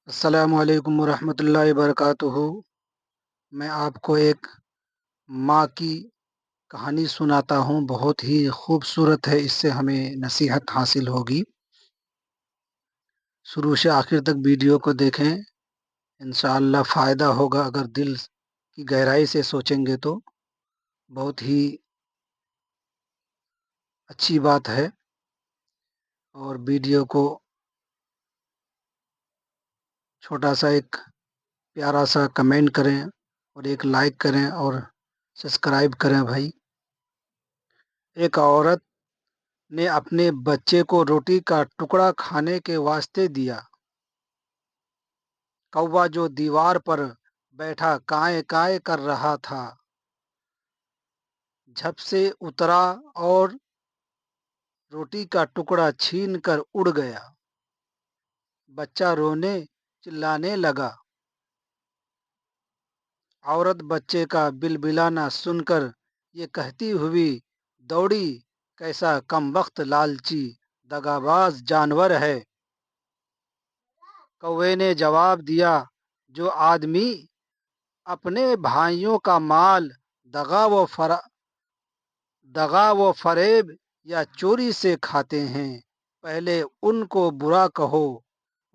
السلام علیکم ورحمۃ اللہ وبرکاتہ۔ میں آپ کو ایک ماں کی کہانی سناتا ہوں، بہت ہی خوبصورت ہے، اس سے ہمیں نصیحت حاصل ہوگی۔ شروع سے آخر تک ویڈیو کو دیکھیں، انشاءاللہ فائدہ ہوگا۔ اگر دل کی گہرائی سے سوچیں گے تو بہت ہی اچھی بات ہے۔ اور ویڈیو کو چھوٹا سا ایک پیارا سا کمنٹ کریں اور ایک لائک کریں اور سبسکرائب کریں بھائی۔ ایک عورت نے اپنے بچے کو روٹی کا ٹکڑا کھانے کے واسطے دیا۔ کوا جو دیوار پر بیٹھا کائیں کائیں کر رہا تھا، جھپ سے اترا اور روٹی کا ٹکڑا چھین کر اڑ گیا۔ بچہ رونے چلانے لگا۔ عورت بچے کا بلبلانا سن کر یہ کہتی ہوئی دوڑی، کیسا کم وقت لالچی دغاباز جانور ہے۔ کوے نے جواب دیا، جو آدمی اپنے بھائیوں کا مال دغا و فریب یا چوری سے کھاتے ہیں، پہلے ان کو برا کہو،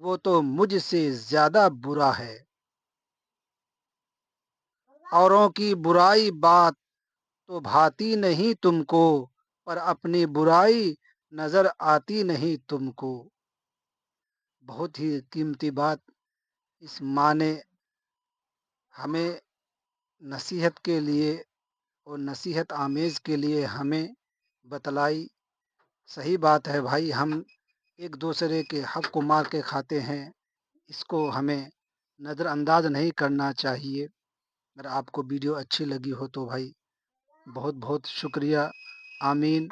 وہ تو مجھ سے زیادہ برا ہے۔ اوروں کی برائی بات تو بھاتی نہیں تم کو، پر اپنی برائی نظر آتی نہیں تم کو۔ بہت ہی قیمتی بات اس ماں نے ہمیں نصیحت کے لیے اور نصیحت آمیز کے لیے ہمیں بتلائی۔ صحیح بات ہے بھائی، ہم ایک دوسرے کے حق کو مار کے کھاتے ہیں، اس کو ہمیں نظر انداز نہیں کرنا چاہیے۔ اگر آپ کو ویڈیو اچھی لگی ہو تو بھائی بہت بہت شکریہ۔ آمین۔